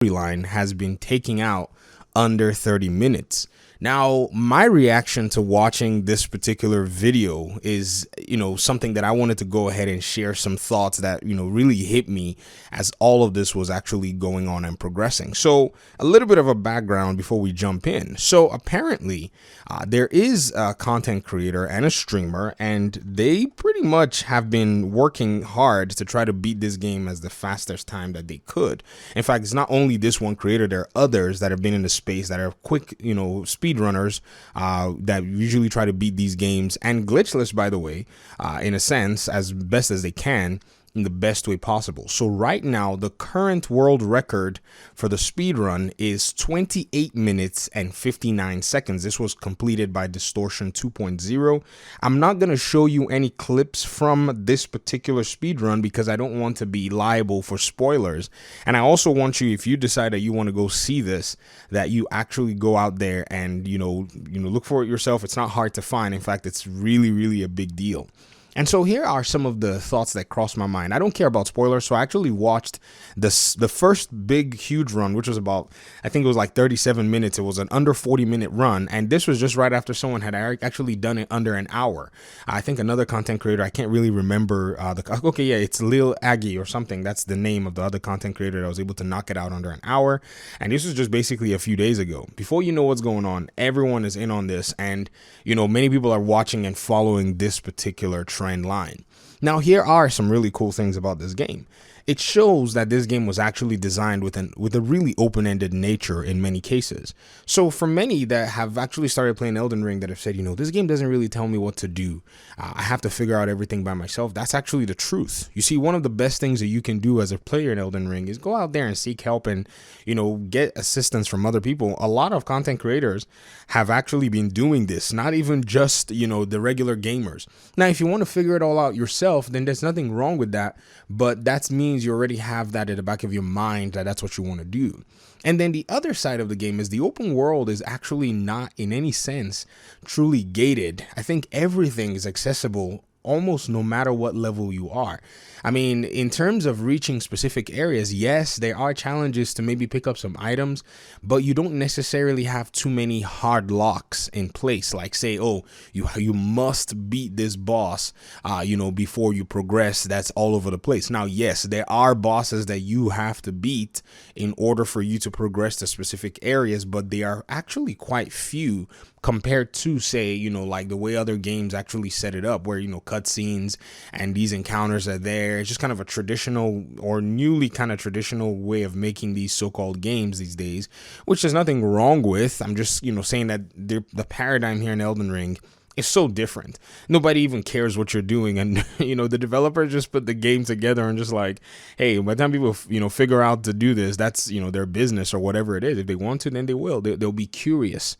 storyline has been taking out under 30 minutes. Now, my reaction to watching this particular video is, something that I wanted to go ahead and share some thoughts that, really hit me as all of this was actually going on and progressing. So a little bit of a background before we jump in. So apparently there is a content creator and a streamer, and they pretty much have been working hard to try to beat this game as the fastest time that they could. In fact, it's not only this one creator, there are others that have been in the space that are quick, speed runners that usually try to beat these games, and glitchless, by the way, in a sense, as best as they can, in the best way possible. So right now, the current world record for the speed run is 28 minutes and 59 seconds. This was completed by Distortion 2.0. I'm not going to show you any clips from this particular speed run because I don't want to be liable for spoilers. And I also want you, if you decide that you want to go see this, that you actually go out there and, look for it yourself. It's not hard to find. In fact, it's really, really a big deal. And so here are some of the thoughts that crossed my mind. I don't care about spoilers, so I actually watched the first big, huge run, which was about, I think it was like 37 minutes. It was an under 40-minute run, and this was just right after someone had actually done it under an hour. I think another content creator, I can't really remember, it's Lil Aggie or something. That's the name of the other content creator that was able to knock it out under an hour, and this was just basically a few days ago. Before you know what's going on, everyone is in on this, and, many people are watching and following this particular trend line. Now, here are some really cool things about this game. It shows that this game was actually designed with a really open-ended nature in many cases. So for many that have actually started playing Elden Ring that have said, this game doesn't really tell me what to do. I have to figure out everything by myself. That's actually the truth. You see, one of the best things that you can do as a player in Elden Ring is go out there and seek help and, get assistance from other people. A lot of content creators have actually been doing this, not even just, the regular gamers. Now, if you want to figure it all out yourself, then there's nothing wrong with that, but that means you already have that at the back of your mind that that's what you want to do. And then the other side of the game is the open world is actually not in any sense truly gated. I think everything is accessible almost no matter what level you are. I mean, in terms of reaching specific areas, yes, there are challenges to maybe pick up some items, but you don't necessarily have too many hard locks in place. Like say, oh, you must beat this boss, before you progress. That's all over the place. Now, yes, there are bosses that you have to beat in order for you to progress to specific areas, but they are actually quite few compared to, say, like the way other games actually set it up, where, cutscenes and these encounters are there. It's just kind of a traditional or newly kind of traditional way of making these so-called games these days, which there's nothing wrong with. I'm just, saying that the paradigm here in Elden Ring is so different. Nobody even cares what you're doing. And, the developer just put the game together and just like, hey, by the time people, figure out to do this, that's, their business or whatever it is. If they want to, then they will. They'll be curious,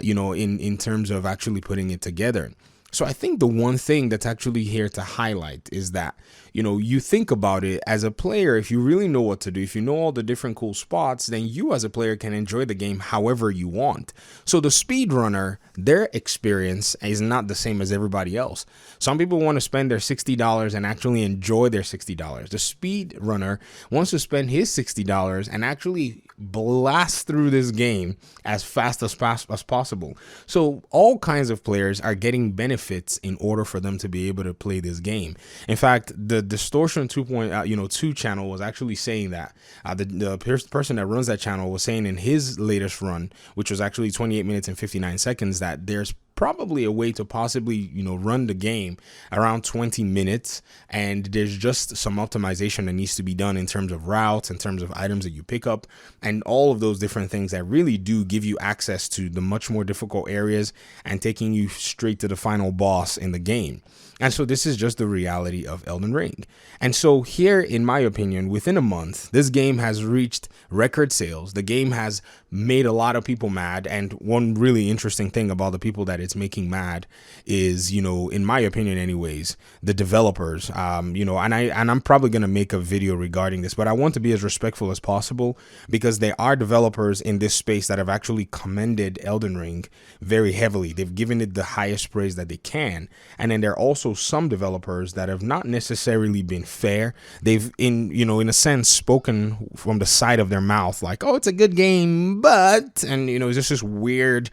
in terms of actually putting it together. So I think the one thing that's actually here to highlight is that, you think about it as a player. If you really know what to do, if you know all the different cool spots, then you as a player can enjoy the game however you want. So the speedrunner, their experience is not the same as everybody else. Some people want to spend their $60 and actually enjoy their $60. The speedrunner wants to spend his $60 and actually blast through this game as fast as possible. So all kinds of players are getting benefits in order for them to be able to play this game. In fact, the Distortion 2 channel was actually saying that the person that runs that channel was saying in his latest run, which was actually 28 minutes and 59 seconds, that there's probably a way to possibly, run the game around 20 minutes. And there's just some optimization that needs to be done in terms of routes, in terms of items that you pick up, and all of those different things that really do give you access to the much more difficult areas and taking you straight to the final boss in the game. And so this is just the reality of Elden Ring. And so here, in my opinion, within a month, this game has reached record sales. The game has made a lot of people mad. And one really interesting thing about the people that it's making mad is, you know, in my opinion anyways, the developers. You know, and I'm probably going to make a video regarding this, but I want to be as respectful as possible, because there are developers in this space that have actually commended Elden Ring very heavily. They've given it the highest praise that they can. And then there are also some developers that have not necessarily been fair. They've, in a sense, spoken from the side of their mouth like, oh, it's a good game, but, and, you know, it's just this weird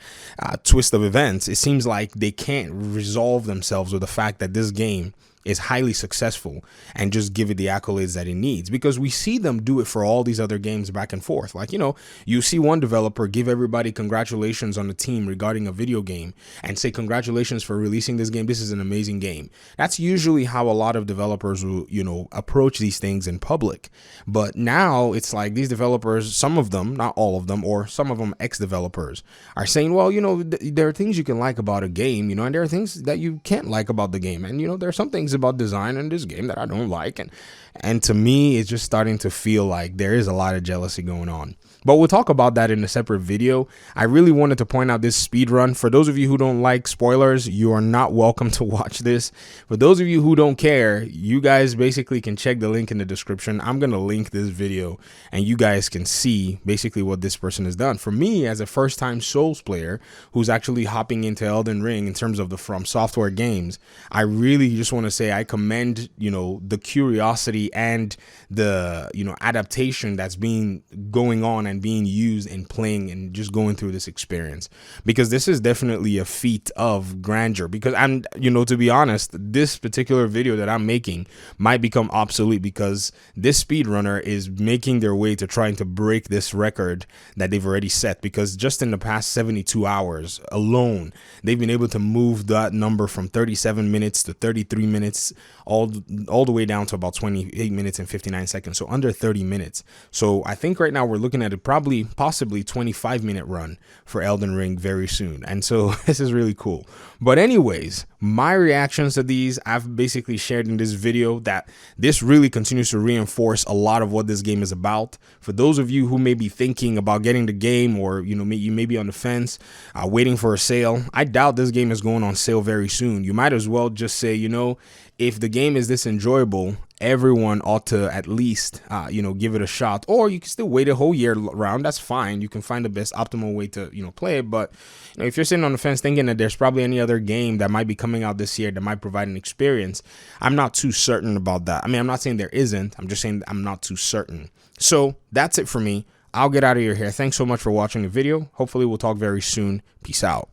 twist of events. It seems like they can't resolve themselves with the fact that this game is highly successful and just give it the accolades that it needs, because we see them do it for all these other games back and forth. Like, you know, you see one developer give everybody congratulations on the team regarding a video game and say, congratulations for releasing this game. This is an amazing game. That's usually how a lot of developers will, you know, approach these things in public. But now it's like these developers, some of them, not all of them, or some of them ex-developers, are saying, well, you know, there are things you can like about a game, you know, and there are things that you can't like about the game. And, you know, there are some things about design in this game that I don't like, and to me it's just starting to feel like there is a lot of jealousy going on. But we'll talk about that in a separate video. I really wanted to point out this speed run. For those of you who don't like spoilers, you are not welcome to watch this. For those of you who don't care, you guys basically can check the link in the description. I'm going to link this video and you guys can see basically what this person has done. For me, as a first-time Souls player who's actually hopping into Elden Ring in terms of the From Software games, I really just want to say I commend, you know, the curiosity and the, you know, adaptation that's been going on and being used in playing and just going through this experience, because this is definitely a feat of grandeur. Because I'm, you know, to be honest, this particular video that I'm making might become obsolete because this speedrunner is making their way to trying to break this record that they've already set, because just in the past 72 hours alone, they've been able to move that number from 37 minutes to 33 minutes, all the way down to about 28 minutes and 59 seconds. So under 30 minutes. So I think right now we're looking at possibly 25-minute run for Elden Ring very soon. And so this is really cool. But anyways, my reactions to these, I've basically shared in this video, that this really continues to reinforce a lot of what this game is about. For those of you who may be thinking about getting the game, or, you know, you may be on the fence, waiting for a sale, I doubt this game is going on sale very soon. You might as well just say, you know, if the game is this enjoyable, everyone ought to at least, you know, give it a shot. Or you can still wait a whole year around. That's fine. You can find the best optimal way to, you know, play it. But, you know, if you're sitting on the fence thinking that there's probably any other game that might be coming out this year that might provide an experience, I'm not too certain about that. I mean, I'm not saying there isn't. I'm just saying I'm not too certain. So that's it for me. I'll get out of your hair. Thanks so much for watching the video. Hopefully we'll talk very soon. Peace out.